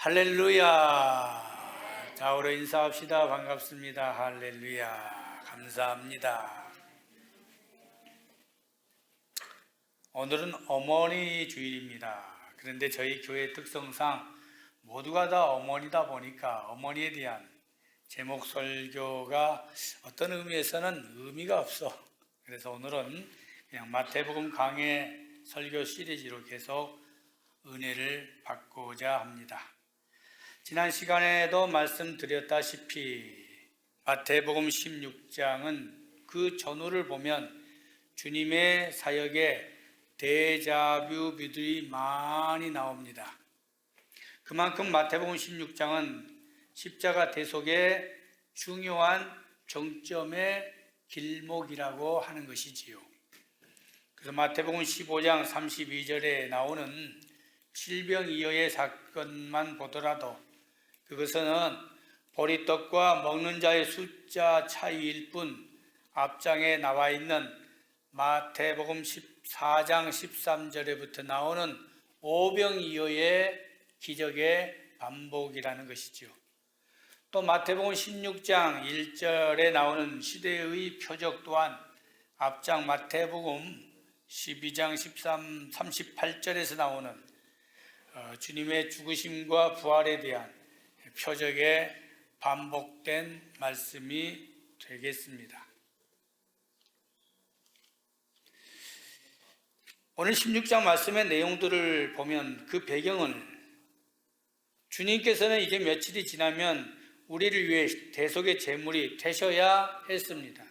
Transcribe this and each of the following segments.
할렐루야. 좌우로 인사합시다. 반갑습니다. 할렐루야. 감사합니다. 오늘은 어머니 주일입니다. 그런데 저희 교회 특성상 모두가 다 어머니다 보니까 어머니에 대한 제목 설교가 어떤 의미에서는 의미가 없어. 그래서 오늘은 그냥 마태복음 강해 설교 시리즈로 계속 은혜를 받고자 합니다. 지난 시간에도 말씀드렸다시피 마태복음 16장은 그 전후를 보면 주님의 사역에 데자뷰들이 많이 나옵니다. 그만큼 마태복음 16장은 십자가 대속의 중요한 정점의 길목이라고 하는 것이지요. 그래서 마태복음 15장 32절에 나오는 질병이어의 사건만 보더라도 그것은 보리떡과 먹는 자의 숫자 차이일 뿐 앞장에 나와 있는 마태복음 14장 13절에부터 나오는 오병이어의 기적의 반복이라는 것이죠. 또 마태복음 16장 1절에 나오는 시대의 표적 또한 앞장 마태복음 12장 38절에서 나오는 주님의 죽으심과 부활에 대한 표적의 반복된 말씀이 되겠습니다. 오늘 16장 말씀의 내용들을 보면 그 배경은 주님께서는 이제 며칠이 지나면 우리를 위해 대속의 제물이 되셔야 했습니다.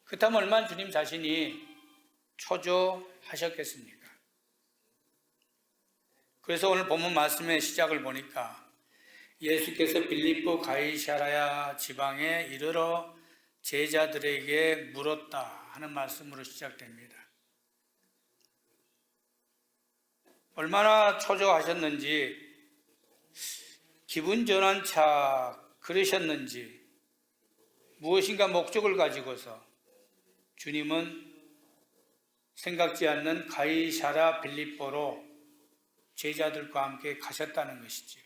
그렇다면 얼마나 주님 자신이 초조하셨겠습니까? 그래서 오늘 본문 말씀의 시작을 보니까 예수께서 빌립보 가이사랴 지방에 이르러 제자들에게 물었다 하는 말씀으로 시작됩니다. 얼마나 초조하셨는지, 기분 전환차 그러셨는지, 무엇인가 목적을 가지고서 주님은 생각지 않는 가이사랴 빌립보로 제자들과 함께 가셨다는 것이지요.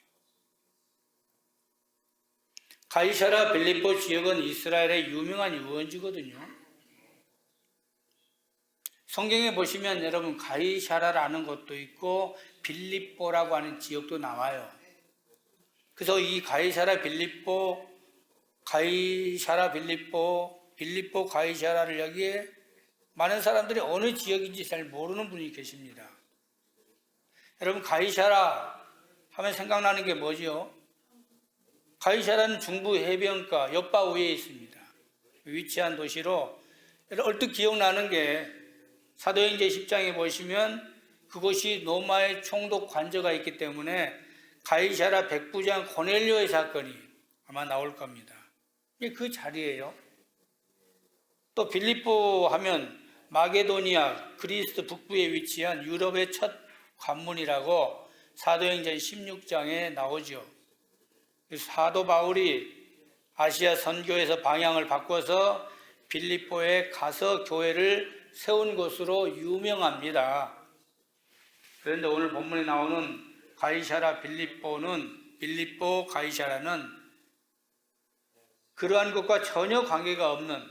가이사랴 빌립보 지역은 이스라엘의 유명한 유원지거든요. 성경에 보시면 여러분 가이사랴라는 곳도 있고 빌립보라고 하는 지역도 나와요. 그래서 이 가이사랴 빌립보, 빌립보 가이사랴를 여기에 많은 사람들이 어느 지역인지 잘 모르는 분이 계십니다. 여러분 가이사랴 하면 생각나는 게 뭐죠? 가이사랴는 중부 해변가 옆바위에 있습니다. 위치한 도시로 얼뜻 기억나는 게 사도행전 10장에 보시면 그곳이 로마의 총독 관저가 있기 때문에 가이사랴 백부장 고넬료의 사건이 아마 나올 겁니다. 그 자리예요. 또 빌립보 하면 마게도니아 그리스 북부에 위치한 유럽의 첫 관문이라고 사도행전 16장에 나오죠. 사도 바울이 아시아 선교에서 방향을 바꿔서 빌립보에 가서 교회를 세운 곳으로 유명합니다. 그런데 오늘 본문에 나오는 빌립보 가이사랴는 그러한 것과 전혀 관계가 없는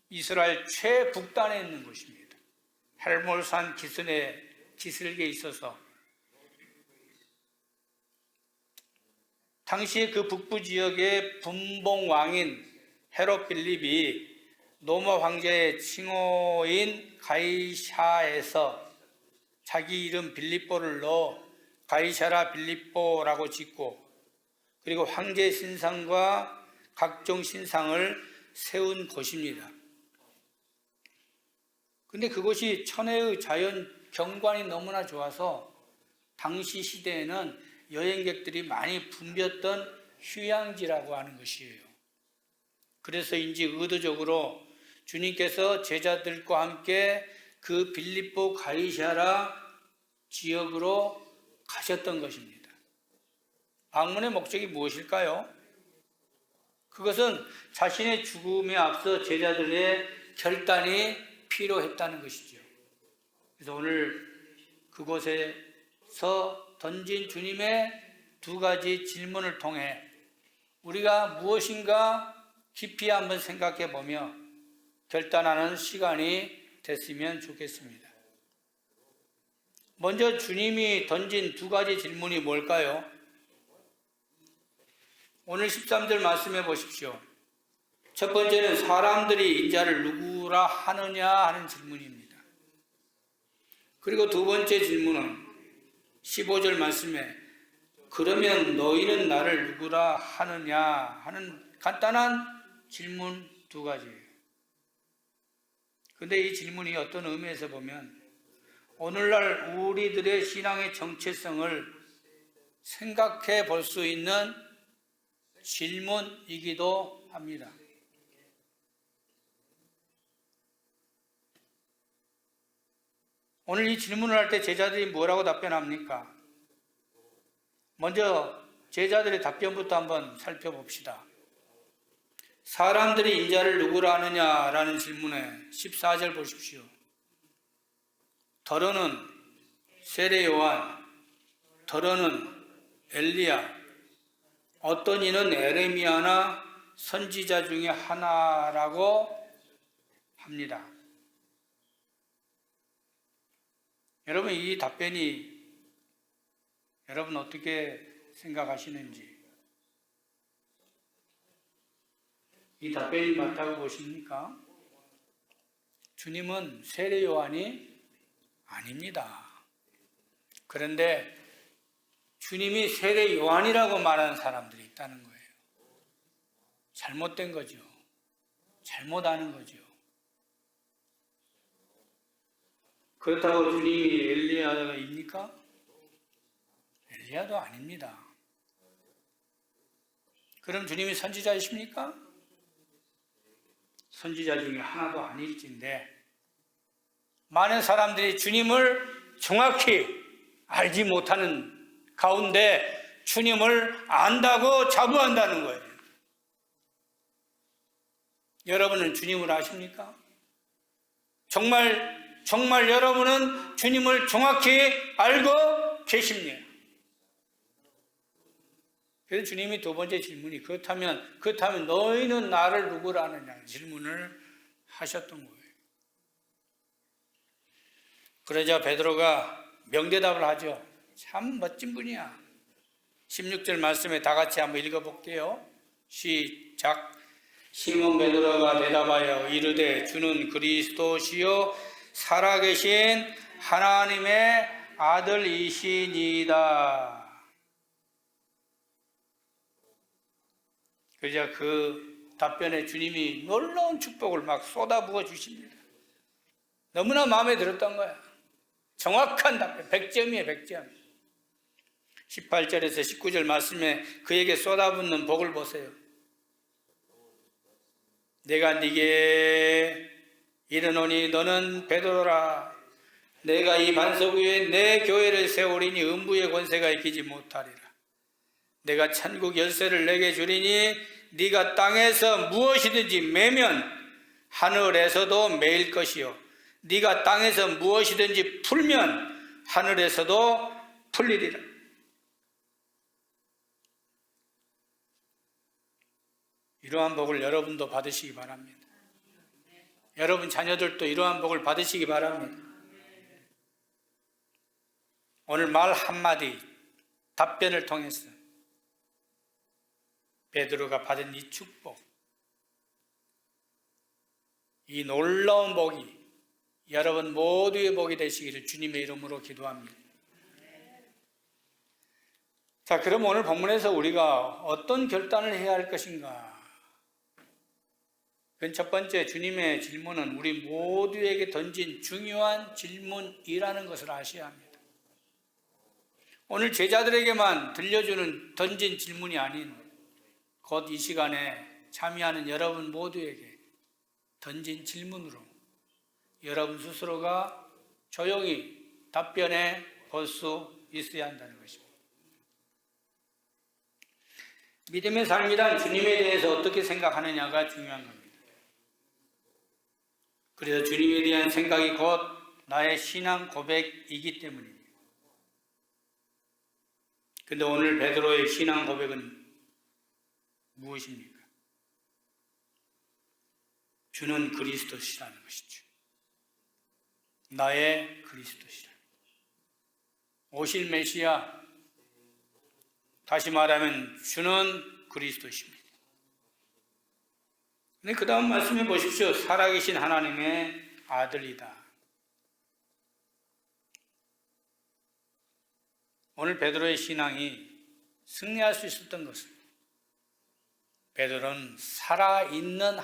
이스라엘 최북단에 있는 곳입니다. 헬몰산 기슭에 있어서 당시에 그 북부 지역의 분봉왕인 헤롯 빌립이 로마 황제의 칭호인 가이사에서 자기 이름 빌립보를 넣어 가이사랴 빌립보라고 짓고 그리고 황제 신상과 각종 신상을 세운 곳입니다. 근데 그곳이 천혜의 자연 경관이 너무나 좋아서 당시 시대에는 여행객들이 많이 붐볐던 휴양지라고 하는 것이에요. 그래서인지 의도적으로 주님께서 제자들과 함께 그 빌립보 가이사랴 지역으로 가셨던 것입니다. 방문의 목적이 무엇일까요? 그것은 자신의 죽음에 앞서 제자들의 결단이 필요했다는 것이죠. 그래서 오늘 그곳에서 던진 주님의 두 가지 질문을 통해 우리가 무엇인가 깊이 한번 생각해 보며 결단하는 시간이 됐으면 좋겠습니다. 먼저 주님이 던진 두 가지 질문이 뭘까요? 오늘 13절 말씀해 보십시오. 첫 번째는 사람들이 인자를 누구라 하느냐 하는 질문입니다. 그리고 두 번째 질문은 15절 말씀에 그러면 너희는 나를 누구라 하느냐 하는 간단한 질문 두 가지예요. 그런데 이 질문이 어떤 의미에서 보면 오늘날 우리들의 신앙의 정체성을 생각해 볼 수 있는 질문이기도 합니다. 오늘 이 질문을 할 때 제자들이 뭐라고 답변합니까? 먼저 제자들의 답변부터 한번 살펴봅시다. 사람들이 인자를 누구라 하느냐라는 질문에 14절 보십시오. 더러는 세례 요한, 더러는 엘리야, 어떤 이는 에레미야나 선지자 중에 하나라고 합니다. 여러분, 이 답변이 여러분 어떻게 생각하시는지, 이 답변이 맞다고 보십니까? 주님은 세례 요한이 아닙니다. 그런데 주님이 세례 요한이라고 말하는 사람들이 있다는 거예요. 잘못된 거죠. 잘못 아는 거죠. 그렇다고 주님이 엘리야입니까? 엘리야도 아닙니다. 그럼 주님이 선지자이십니까? 선지자 중에 하나도 아닐진데 많은 사람들이 주님을 정확히 알지 못하는 가운데 주님을 안다고 자부한다는 거예요. 여러분은 주님을 아십니까? 정말 여러분은 주님을 정확히 알고 계십니까? 그래서 주님이 두 번째 질문이 그렇다면 너희는 나를 누구라 하느냐 질문을 하셨던 거예요. 그러자 베드로가 명대답을 하죠. 참 멋진 분이야. 16절 말씀에 다 같이 한번 읽어볼게요. 시작. 시몬 베드로가 대답하여 이르되 주는 그리스도시요 살아계신 하나님의 아들이시니이다. 그러자 그 답변에 주님이 놀라운 축복을 막 쏟아부어 주십니다. 너무나 마음에 들었던 거야. 정확한 답변, 100점이에요, 100점. 18절에서 19절 말씀에 그에게 쏟아붓는 복을 보세요. 내가 네게 이르노니 너는 베드로라. 내가 이 반석 위에 내 교회를 세우리니 음부의 권세가 이기지 못하리라. 내가 천국 열쇠를 내게 주리니 네가 땅에서 무엇이든지 매면 하늘에서도 매일 것이요 네가 땅에서 무엇이든지 풀면 하늘에서도 풀리리라. 이러한 복을 여러분도 받으시기 바랍니다. 여러분 자녀들도 이러한 복을 받으시기 바랍니다. 오늘 말 한마디 답변을 통해서 베드로가 받은 이 축복, 이 놀라운 복이 여러분 모두의 복이 되시기를 주님의 이름으로 기도합니다. 자, 그럼 오늘 본문에서 우리가 어떤 결단을 해야 할 것인가? 그 첫 번째 주님의 질문은 우리 모두에게 던진 중요한 질문이라는 것을 아셔야 합니다. 오늘 제자들에게만 던진 질문이 아닌 곧 이 시간에 참여하는 여러분 모두에게 던진 질문으로 여러분 스스로가 조용히 답변해 볼 수 있어야 한다는 것입니다. 믿음의 삶이란 주님에 대해서 어떻게 생각하느냐가 중요한 겁니다. 그래서 주님에 대한 생각이 곧 나의 신앙 고백이기 때문입니다. 근데 오늘 베드로의 신앙 고백은 무엇입니까? 주는 그리스도시라는 것이죠. 나의 그리스도시라. 오실 메시아, 다시 말하면 주는 그리스도십니다. 근데 그 다음 말씀해 보십시오. 살아계신 하나님의 아들이다. 오늘 베드로의 신앙이 승리할 수 있었던 것은 베드로는 살아있는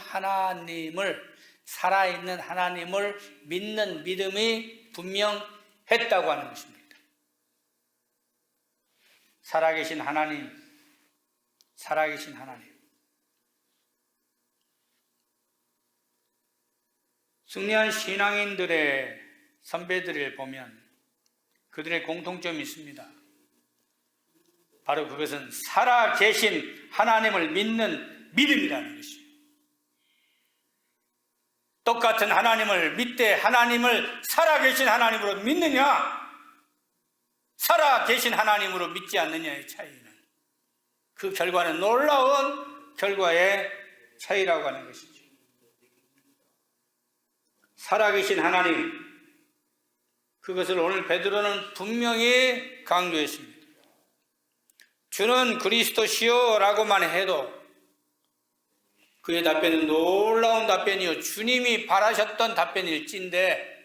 하나님을 믿는 믿음이 분명했다고 하는 것입니다. 살아계신 하나님. 승리한 신앙인들의 선배들을 보면 그들의 공통점이 있습니다. 바로 그것은 살아계신 하나님을 믿는 믿음이라는 것이에요. 똑같은 하나님을 믿되 하나님을 살아계신 하나님으로 믿느냐, 살아계신 하나님으로 믿지 않느냐의 차이는, 그 결과는 놀라운 결과의 차이라고 하는 것이죠. 살아계신 하나님, 그것을 오늘 베드로는 분명히 강조했습니다. 주는 그리스도시요 라고만 해도 그의 답변은 놀라운 답변이요, 주님이 바라셨던 답변일진데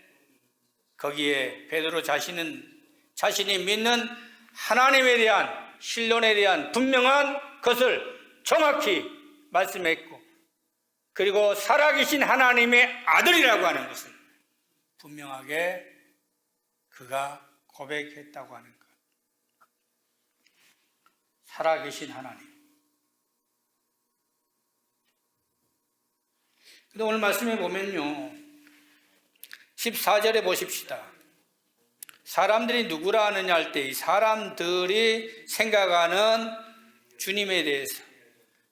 거기에 베드로 자신이 믿는 하나님에 대한 신론에 대한 분명한 것을 정확히 말씀했고, 그리고 살아계신 하나님의 아들이라고 하는 것을 분명하게 그가 고백했다고 하는 것. 살아계신 하나님. 근데 오늘 말씀해 보면요, 14절에 보십시다. 사람들이 누구라 하느냐 할 때 이 사람들이 생각하는 주님에 대해서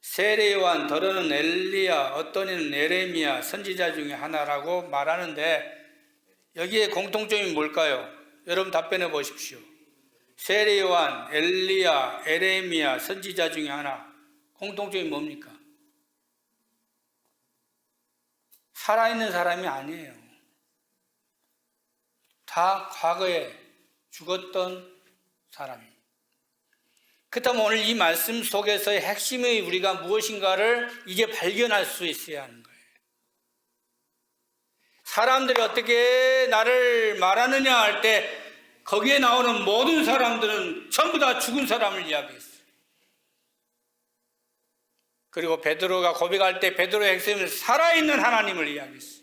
세례 요한, 더러는 엘리야, 어떤 이는 에레미야, 선지자 중에 하나라고 말하는데 여기에 공통점이 뭘까요? 여러분 답변해 보십시오. 세례 요한, 엘리야, 에레미야, 선지자 중에 하나. 공통점이 뭡니까? 살아있는 사람이 아니에요. 다 과거에 죽었던 사람입니다. 그렇다면 오늘 이 말씀 속에서의 핵심이 우리가 무엇인가를 이제 발견할 수 있어야 하는 거예요. 사람들이 어떻게 나를 말하느냐 할 때 거기에 나오는 모든 사람들은 전부 다 죽은 사람을 이야기했어요. 그리고 베드로가 고백할 때 베드로의 핵심은 살아있는 하나님을 이야기했어요.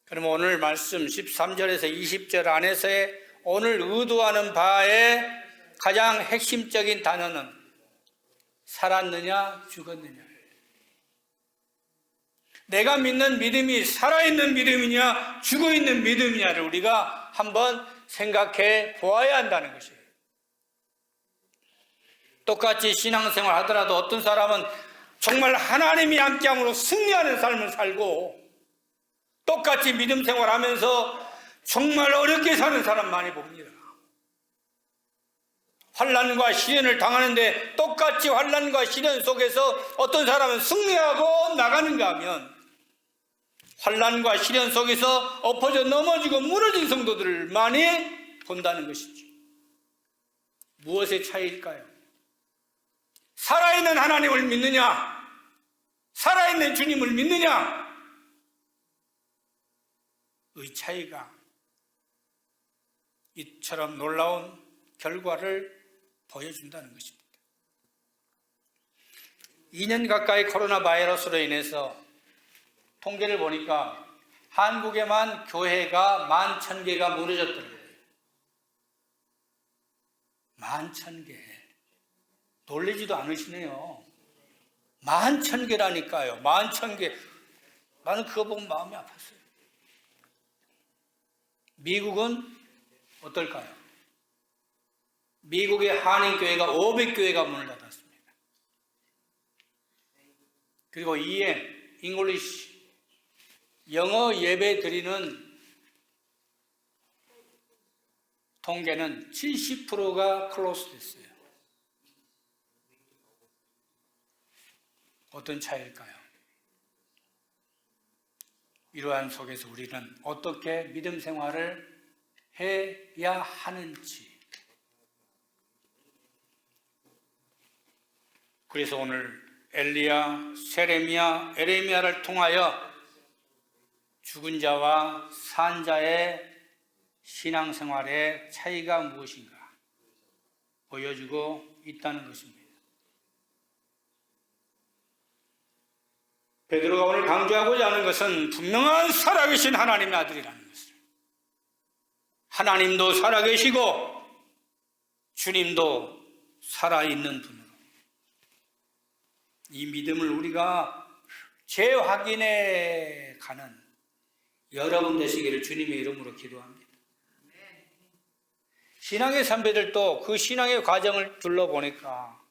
그러면 오늘 말씀 13절에서 20절 안에서의 오늘 의도하는 바의 가장 핵심적인 단어는 살았느냐 죽었느냐. 내가 믿는 믿음이 살아있는 믿음이냐 죽어있는 믿음이냐를 우리가 한번 생각해 보아야 한다는 것이에요. 똑같이 신앙생활 하더라도 어떤 사람은 정말 하나님이 함께함으로 승리하는 삶을 살고, 똑같이 믿음 생활하면서 정말 어렵게 사는 사람 많이 봅니다. 환난과 시련을 당하는데 똑같이 환난과 시련 속에서 어떤 사람은 승리하고 나가는가 하면 환난과 시련 속에서 엎어져 넘어지고 무너진 성도들을 많이 본다는 것이죠. 무엇의 차이일까요? 살아있는 하나님을 믿느냐, 살아있는 주님을 믿느냐, 의 차이가 이처럼 놀라운 결과를 보여준다는 것입니다. 2년 가까이 코로나 바이러스로 인해서 통계를 보니까 한국에만 교회가 11,000개가 무너졌더라고요. 11,000개. 놀라지도 않으시네요. 11,000개라니까요. 11,000개. 나는 그거 보면 마음이 아팠어요. 미국은 어떨까요? 미국의 한인교회가 500교회가 문을 닫았습니다. 그리고 EM, 잉글리시, 영어 예배 드리는 통계는 70%가 클로즈 됐어요. 어떤 차이일까요? 이러한 속에서 우리는 어떻게 믿음 생활을 해야 하는지, 그래서 오늘 엘리야, 세레미야, 에레미야를 통하여 죽은 자와 산 자의 신앙생활의 차이가 무엇인가 보여주고 있다는 것입니다. 베드로가 오늘 강조하고자 하는 것은 분명한 살아계신 하나님의 아들이라는 것을, 하나님도 살아계시고 주님도 살아있는 분으로, 이 믿음을 우리가 재확인해 가는 여러분 되시기를 주님의 이름으로 기도합니다. 신앙의 선배들도 그 신앙의 과정을 둘러보니까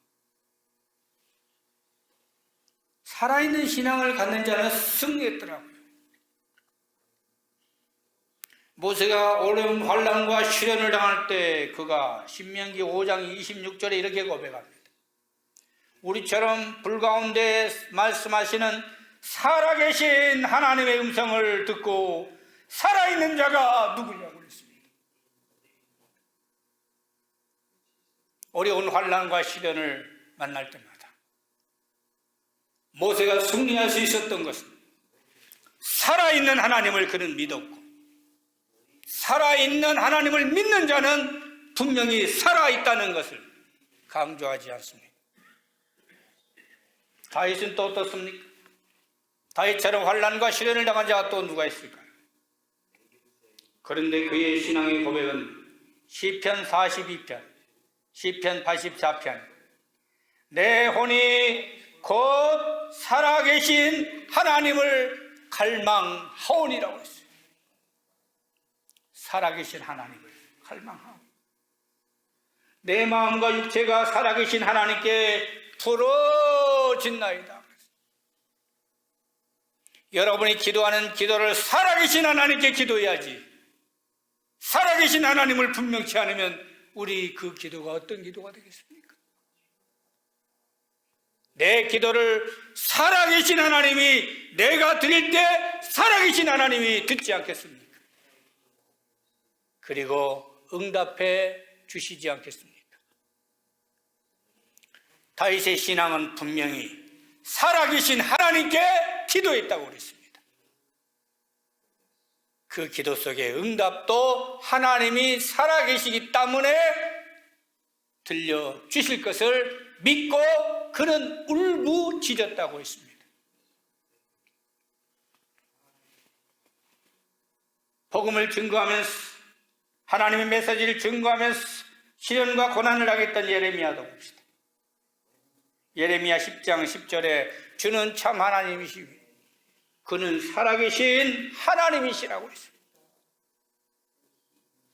살아있는 신앙을 갖는 자는 승리했더라고요. 모세가 어려운 환난과 시련을 당할 때 그가 신명기 5장 26절에 이렇게 고백합니다. 우리처럼 불 가운데 말씀하시는 살아계신 하나님의 음성을 듣고 살아있는 자가 누구냐고 그랬습니다. 어려운 환난과 시련을 만날 때마다 모세가 승리할 수 있었던 것은 살아있는 하나님을 그는 믿었고, 살아있는 하나님을 믿는 자는 분명히 살아있다는 것을 강조하지 않습니다. 다윗은 또 어떻습니까? 다윗처럼 환난과 시련을 당한 자가 또 누가 있을까요? 그런데 그의 신앙의 고백은 시편 42편, 시편 84편, 내 혼이 곧 살아계신 하나님을 갈망하오니라고 했어요. 살아계신 하나님을 갈망하오. 내 마음과 육체가 살아계신 하나님께 부러진나이다. 여러분이 기도하는 기도를 살아계신 하나님께 기도해야지, 살아계신 하나님을 분명치 않으면 우리 그 기도가 어떤 기도가 되겠습니까? 내 기도를 살아계신 하나님이, 내가 드릴 때 살아계신 하나님이 듣지 않겠습니까? 그리고 응답해 주시지 않겠습니까? 다윗의 신앙은 분명히 살아계신 하나님께 기도했다고 그랬습니다. 그 기도 속에 응답도 하나님이 살아계시기 때문에 들려주실 것을 믿고 그는 울부짖었다고 했습니다. 복음을 증거하면서, 하나님의 메시지를 증거하면서 시련과 고난을 하겠다는 예레미야도 봅시다. 예레미야 10장 10절에 주는 참 하나님이시고 그는 살아계신 하나님이시라고 했습니다.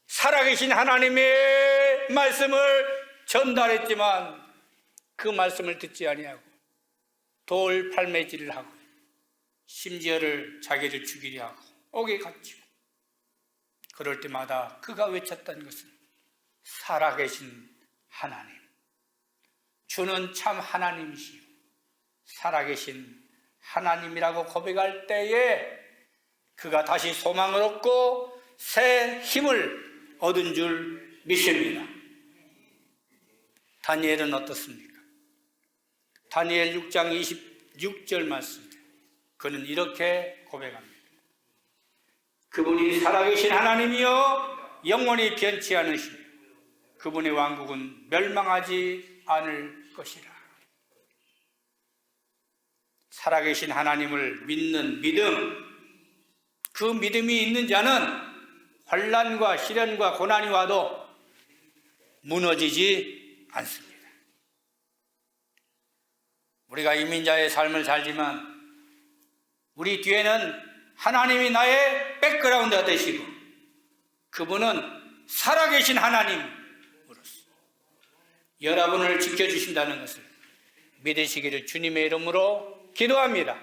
살아계신 하나님의 말씀을 전달했지만 그 말씀을 듣지 아니하고 돌 팔매질을 하고 심지어를 자기를 죽이려 하고 옥에 갇히고, 그럴 때마다 그가 외쳤던 것은 살아계신 하나님, 주는 참 하나님이시요 살아계신 하나님이라고 고백할 때에 그가 다시 소망을 얻고 새 힘을 얻은 줄 믿습니다. 다니엘은 어떻습니까? 다니엘 6장 26절 말씀, 그는 이렇게 고백합니다. 그분이 살아계신 하나님이요 영원히 변치 않으시며 그분의 왕국은 멸망하지 않을 것이라. 살아계신 하나님을 믿는 믿음, 그 믿음이 있는 자는 환난과 시련과 고난이 와도 무너지지 않습니다. 우리가 이민자의 삶을 살지만 우리 뒤에는 하나님이 나의 백그라운드가 되시고 그분은 살아계신 하나님으로서 여러분을 지켜주신다는 것을 믿으시기를 주님의 이름으로 기도합니다.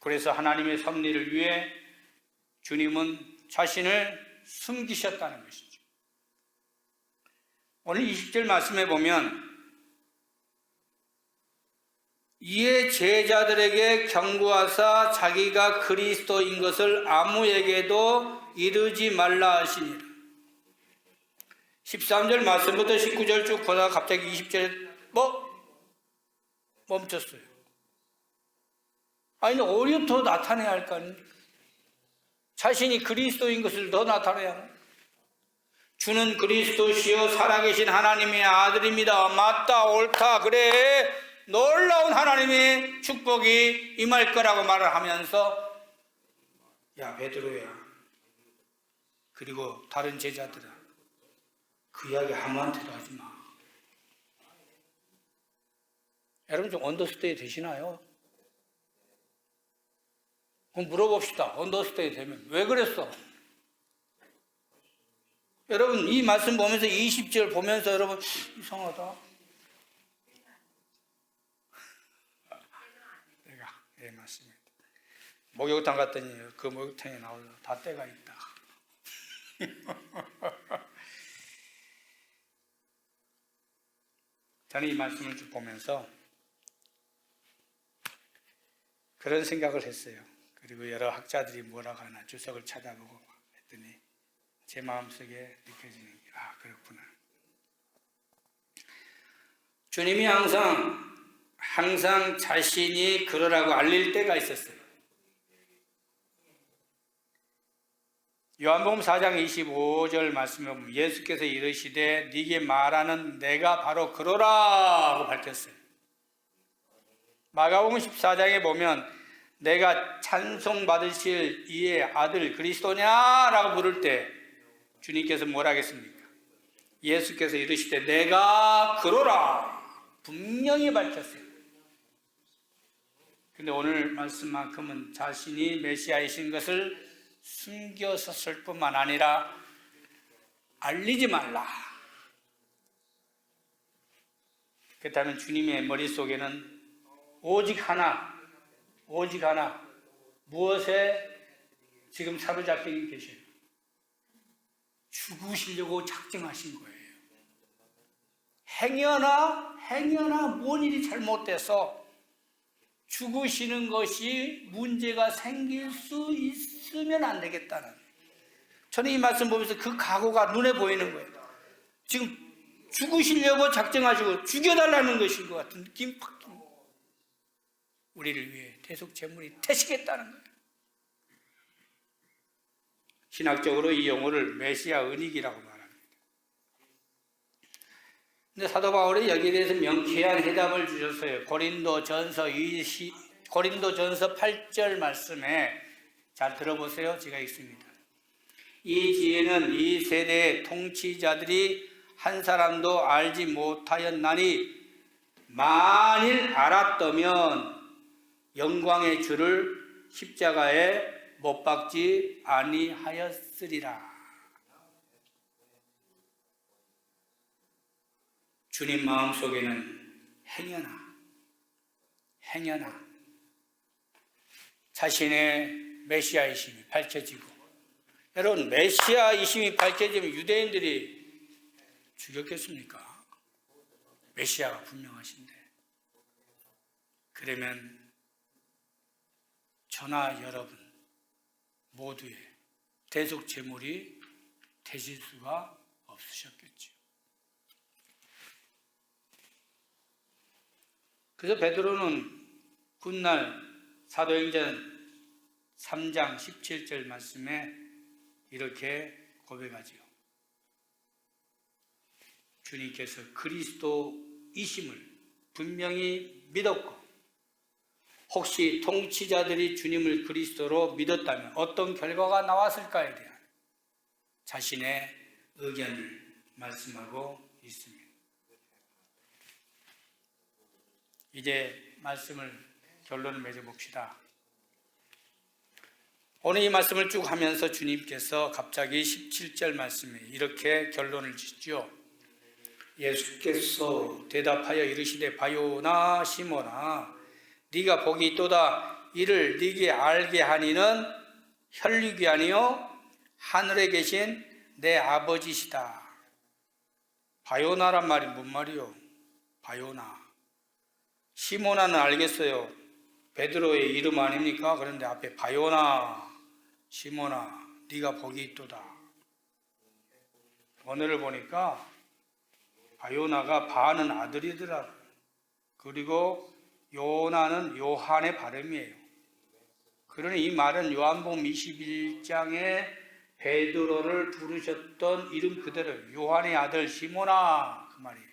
그래서 하나님의 섭리를 위해 주님은 자신을 숨기셨다는 것이죠. 오늘 20절 말씀에 보면 이에 제자들에게 경고하사 자기가 그리스도인 것을 아무에게도 이르지 말라 하시니라. 13절 말씀부터 19절 쭉 보다가 갑자기 20절에 멈췄어요. 아니 오히려 더 나타내야 할 거 아닙니까? 자신이 그리스도인 것을 더 나타내야 합니다. 주는 그리스도시요 살아계신 하나님의 아들입니다. 맞다, 옳다, 그래, 놀라운 하나님의 축복이 임할 거라고 말을 하면서 야 베드로야, 그리고 다른 제자들아, 그 이야기 아무한테도 하지 마. 여러분 좀 언더스테이 되시나요? 그럼 물어봅시다. 언더스테이 되면 왜 그랬어? 여러분 이 말씀 보면서 20절 보면서 여러분 이상하다. 예, 맞습니다. 목욕탕 갔더니 그 목욕탕에 나오려 다 때가 있다. 저는 이 말씀을 쭉 보면서 그런 생각을 했어요. 그리고 여러 학자들이 뭐라고 하나 주석을 찾아보고 했더니 제 마음속에 느껴지는 게 그렇구나. 주님이 항상 자신이 그러라고 알릴 때가 있었어요. 요한복음 4장 25절 말씀에 보면 예수께서 이르시되 네게 말하는 내가 바로 그러라고 밝혔어요. 마가복음 14장에 보면 내가 찬송받으실 이의 아들 그리스도냐라고 물을 때 주님께서 뭐라 하겠습니까? 예수께서 이르시되 내가 그러라 분명히 밝혔어요. 근데 오늘 말씀만큼은 자신이 메시아이신 것을 숨겼었을 뿐만 아니라 알리지 말라. 그렇다면 주님의 머릿속에는 오직 하나 무엇에 지금 사로잡혀 계셔요? 죽으시려고 작정하신 거예요. 행여나 뭔 일이 잘못돼서 죽으시는 것이 문제가 생길 수 있으면 안 되겠다는, 저는 이 말씀 보면서 그 각오가 눈에 보이는 거예요. 지금 죽으시려고 작정하시고 죽여달라는 것인 것 같은 느낌이 팍 듭니다. 우리를 위해 대속 제물이 되시겠다는 거예요. 신학적으로 이 용어를 메시아 은익이라고 말합니다. 근데 사도 바울이 여기에 대해서 명쾌한 해답을 주셨어요. 고린도전서 8절 말씀에 잘 들어보세요. 제가 읽습니다. 이 지혜는 이 세대의 통치자들이 한 사람도 알지 못하였나니 만일 알았다면 영광의 주를 십자가에 못 박지 아니하였으리라. 주님 마음속에는 행여나 자신의 메시아이심이 밝혀지고, 여러분 메시아이심이 밝혀지면 유대인들이 죽였겠습니까? 메시아가 분명하신데. 그러면 저나 여러분 모두의 대속 제물이 되실 수가 없으셨겠죠. 그래서 베드로는 훗날 사도행전 3장 17절 말씀에 이렇게 고백하지요. 주님께서 그리스도이심을 분명히 믿었고, 혹시 통치자들이 주님을 그리스도로 믿었다면 어떤 결과가 나왔을까에 대한 자신의 의견을 말씀하고 있습니다. 이제 말씀을 결론을 맺어봅시다. 오늘 이 말씀을 쭉 하면서 주님께서 갑자기 17절 말씀에 이렇게 결론을 짓죠. 예수께서 대답하여 이르시되 바요나 시몬아 네가 복이 있도다. 이를 네게 알게 하니는 혈육이 아니요 하늘에 계신 내 아버지시다. 바요나란 말이 뭔 말이요? 바요나. 시모나는 알겠어요. 베드로의 이름 아닙니까? 그런데 앞에 바요나, 시모나, 네가 복이 있도다. 오늘을 보니까 바요나가 바는 아들이더라고요. 그리고 요나는 요한의 발음이에요. 그러니 이 말은 요한복음 21장에 베드로를 부르셨던 이름 그대로 요한의 아들 시모나 그 말이에요.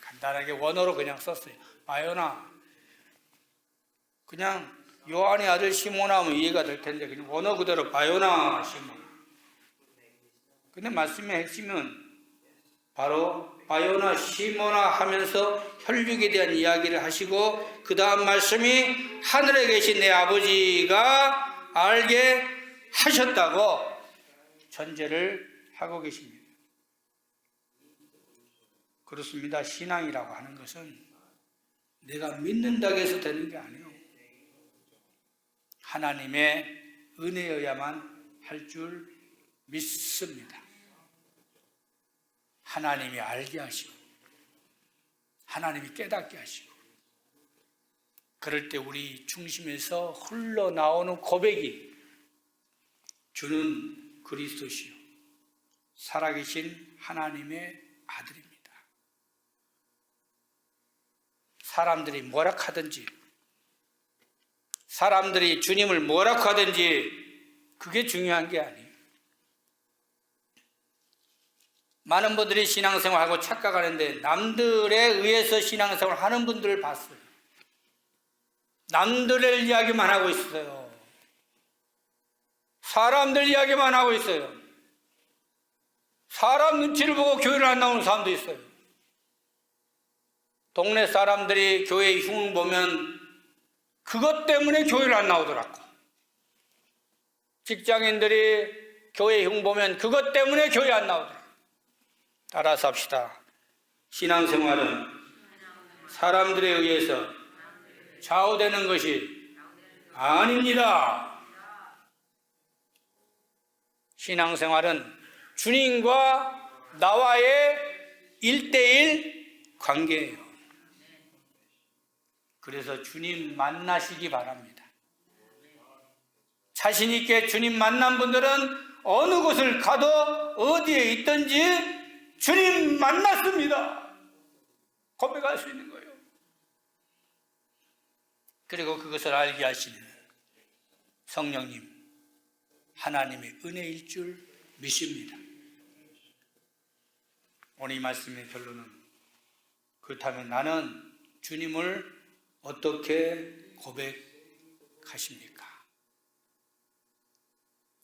간단하게 원어로 그냥 썼어요. 바요나. 그냥 요한의 아들 시모나 하면 이해가 될 텐데 그냥 원어 그대로 바요나 시모나. 근데 말씀의 핵심은 바로 바요나 시모나 하면서 혈육에 대한 이야기를 하시고 그 다음 말씀이 하늘에 계신 내 아버지가 알게 하셨다고 전제를 하고 계십니다. 그렇습니다. 신앙이라고 하는 것은 내가 믿는다고 해서 되는 게 아니에요. 하나님의 은혜여야만 할 줄 믿습니다. 하나님이 알게 하시고 하나님이 깨닫게 하시고 그럴 때 우리 중심에서 흘러나오는 고백이 주는 그리스도시요 살아계신 하나님의 아들입니다. 사람들이 뭐라 하든지 사람들이 주님을 뭐라 하든지 그게 중요한 게 아니에요. 많은 분들이 신앙생활하고 착각하는데 남들에 의해서 신앙생활 하는 분들을 봤어요. 남들의 이야기만 하고 있어요. 사람들 이야기만 하고 있어요. 사람 눈치를 보고 교회를 안 나오는 사람도 있어요. 동네 사람들이 교회 흉을 보면 그것 때문에 교회를 안 나오더라고. 직장인들이 교회 흉 보면 그것 때문에 교회 안 나오더라고. 따라서 합시다. 신앙생활은 사람들에 의해서 좌우되는 것이 아닙니다. 신앙생활은 주님과 나와의 1대1 관계예요. 그래서 주님 만나시기 바랍니다. 자신 있게 주님 만난 분들은 어느 곳을 가도 어디에 있든지 주님 만났습니다. 고백할 수 있는 거예요. 그리고 그것을 알게 하시는 성령님, 하나님의 은혜일 줄 믿습니다. 오늘 이 말씀의 결론은 그렇다면 나는 주님을 어떻게 고백하십니까?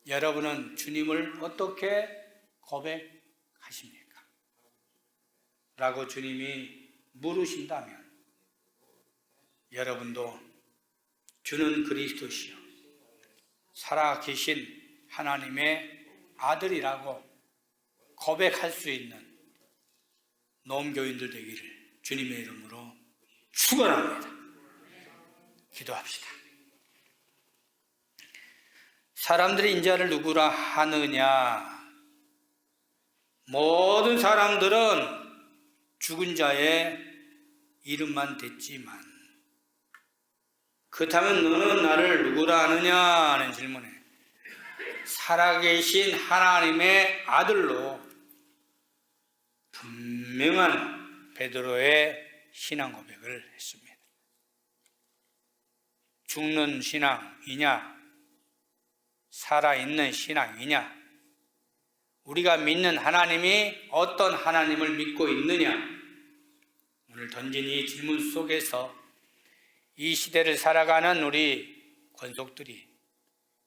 여러분은 주님을 어떻게 고백하십니까? 라고 주님이 물으신다면 여러분도 주는 그리스도시요 살아계신 하나님의 아들이라고 고백할 수 있는 노음교인들 되기를 주님의 이름으로 축원합니다. 기도합시다. 사람들이 인자를 누구라 하느냐? 모든 사람들은 죽은 자의 이름만 댔지만 그렇다면 너는 나를 누구라 하느냐 하는 질문에 살아계신 하나님의 아들로 분명한 베드로의 신앙 고백을 했습니다. 죽는 신앙이냐 살아있는 신앙이냐 우리가 믿는 하나님이 어떤 하나님을 믿고 있느냐 오늘 던진 이 질문 속에서 이 시대를 살아가는 우리 권속들이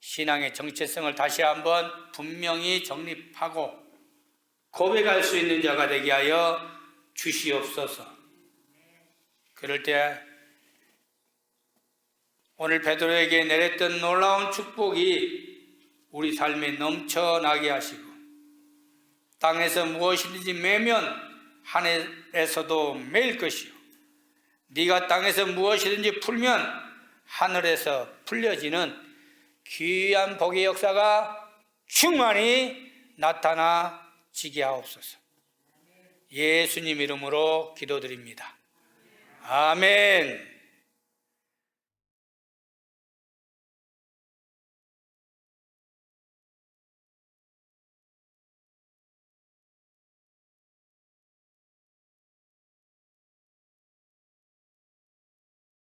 신앙의 정체성을 다시 한번 분명히 정립하고 고백할 수 있는 자가 되게 하여 주시옵소서. 그럴 때 오늘 베드로에게 내렸던 놀라운 축복이 우리 삶에 넘쳐나게 하시고 땅에서 무엇이든지 매면 하늘에서도 매일 것이요 네가 땅에서 무엇이든지 풀면 하늘에서 풀려지는 귀한 복의 역사가 충만히 나타나지게 하옵소서. 예수님 이름으로 기도드립니다. 아멘.